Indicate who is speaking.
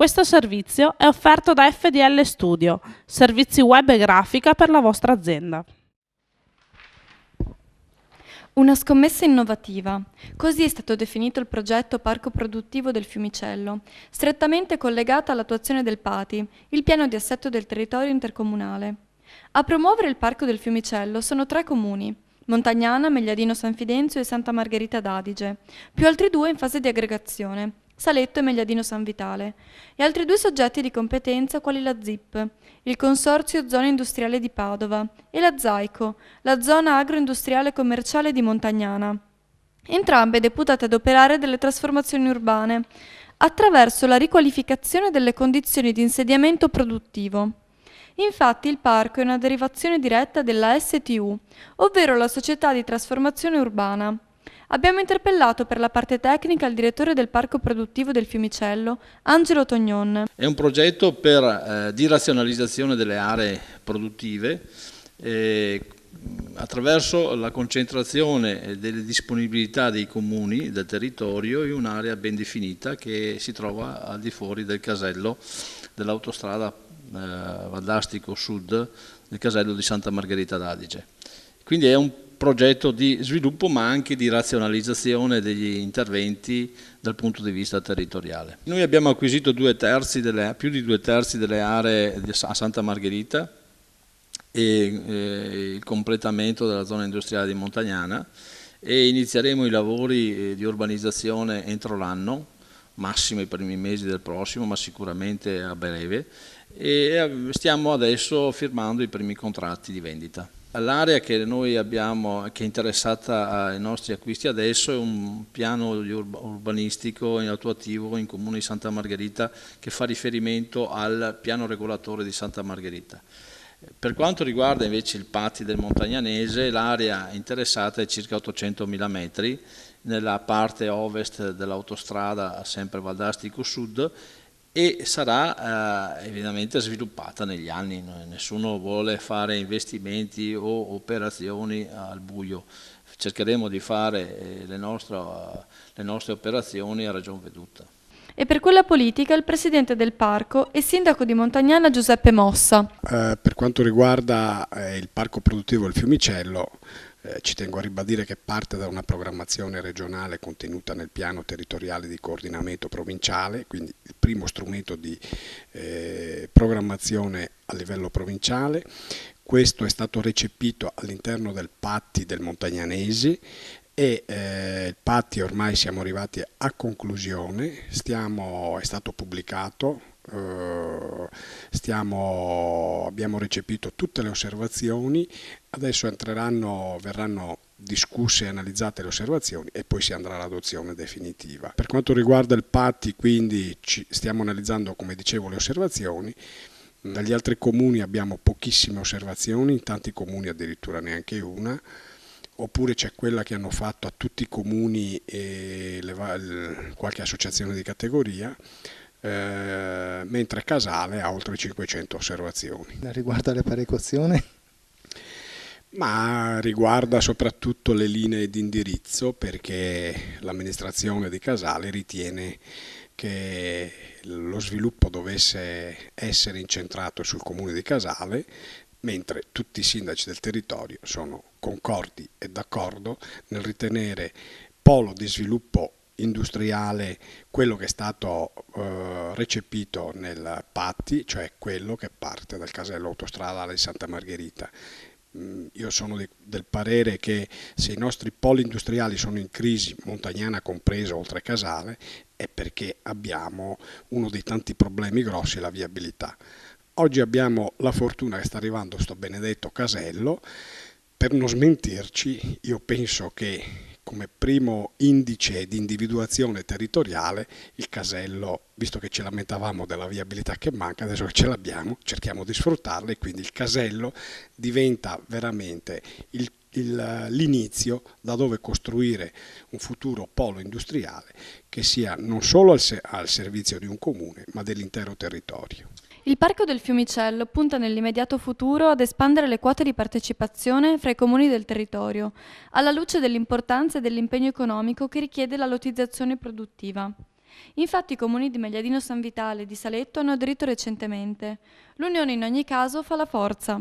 Speaker 1: Questo servizio è offerto da FDL Studio, servizi web e grafica per la vostra azienda.
Speaker 2: Una scommessa innovativa. Così è stato definito il progetto Parco Produttivo del Fiumicello, strettamente collegata all'attuazione del PATI, il piano di assetto del territorio intercomunale. A promuovere il Parco del Fiumicello sono 3 comuni, Montagnana, Megliadino San Fidenzio e Santa Margherita d'Adige, più altri 2 in fase di aggregazione, Saletto e Megliadino San Vitale, e altri 2 soggetti di competenza quali la ZIP, il Consorzio Zona Industriale di Padova, e la ZAICO, la Zona Agroindustriale Commerciale di Montagnana, entrambe deputate ad operare delle trasformazioni urbane attraverso la riqualificazione delle condizioni di insediamento produttivo. Infatti il parco è una derivazione diretta della STU, ovvero la Società di Trasformazione Urbana. Abbiamo interpellato per la parte tecnica il direttore del Parco Produttivo del Fiumicello, Angelo Tognon.
Speaker 3: È un progetto di razionalizzazione delle aree produttive attraverso la concentrazione delle disponibilità dei comuni del territorio in un'area ben definita che si trova al di fuori del casello dell'autostrada Valdastico Sud, del casello di Santa Margherita d'Adige. Quindi è un progetto di sviluppo ma anche di razionalizzazione degli interventi dal punto di vista territoriale. Noi abbiamo acquisito più di 2/3 delle aree a Santa Margherita e il completamento della zona industriale di Montagnana e inizieremo i lavori di urbanizzazione entro l'anno, massimo i primi mesi del prossimo, ma sicuramente a breve, e stiamo adesso firmando i primi contratti di vendita. L'area che noi abbiamo, che è interessata ai nostri acquisti adesso, è un piano urbanistico attuativo in comune di Santa Margherita che fa riferimento al piano regolatore di Santa Margherita. Per quanto riguarda invece il PATI del Montagnanese, l'area interessata è circa 800.000 metri nella parte ovest dell'autostrada sempre Valdastico Sud e sarà evidentemente sviluppata negli anni. Nessuno vuole fare investimenti o operazioni al buio, cercheremo di fare le nostre operazioni a ragion veduta.
Speaker 2: E per quella politica il presidente del parco e sindaco di Montagnana Giuseppe Mossa.
Speaker 4: Per quanto riguarda il parco produttivo del Fiumicello, ci tengo a ribadire che parte da una programmazione regionale contenuta nel piano territoriale di coordinamento provinciale, quindi il primo strumento di programmazione a livello provinciale. Questo è stato recepito all'interno del PATI del Montagnanesi e il PATI ormai siamo arrivati a conclusione, è stato pubblicato. Abbiamo recepito tutte le osservazioni, adesso verranno discusse e analizzate le osservazioni e poi si andrà all'adozione definitiva. Per quanto riguarda il PATI, quindi stiamo analizzando, come dicevo, le osservazioni. Dagli altri comuni abbiamo pochissime osservazioni, in tanti comuni addirittura neanche una, oppure c'è quella che hanno fatto a tutti i comuni e qualche associazione di categoria, mentre Casale ha oltre 500 osservazioni.
Speaker 5: Riguarda le perequazioni?
Speaker 4: Ma riguarda soprattutto le linee di indirizzo, perché l'amministrazione di Casale ritiene che lo sviluppo dovesse essere incentrato sul comune di Casale, mentre tutti i sindaci del territorio sono concordi e d'accordo nel ritenere polo di sviluppo industriale quello che è stato recepito nel PATI, cioè quello che parte dal casello autostradale di Santa Margherita. Io sono del parere che se i nostri poli industriali sono in crisi, Montagnana compreso, oltre Casale, è perché abbiamo uno dei tanti problemi grossi, la viabilità. Oggi abbiamo la fortuna che sta arrivando sto benedetto casello. Per non smentirci, io penso che come primo indice di individuazione territoriale il casello, visto che ci lamentavamo della viabilità che manca, adesso che ce l'abbiamo cerchiamo di sfruttarla e quindi il casello diventa veramente l'inizio da dove costruire un futuro polo industriale che sia non solo al servizio di un comune ma dell'intero territorio.
Speaker 2: Il Parco del Fiumicello punta nell'immediato futuro ad espandere le quote di partecipazione fra i comuni del territorio, alla luce dell'importanza e dell'impegno economico che richiede la lottizzazione produttiva. Infatti i comuni di Megliadino San Vitale e di Saletto hanno aderito recentemente. L'unione in ogni caso fa la forza.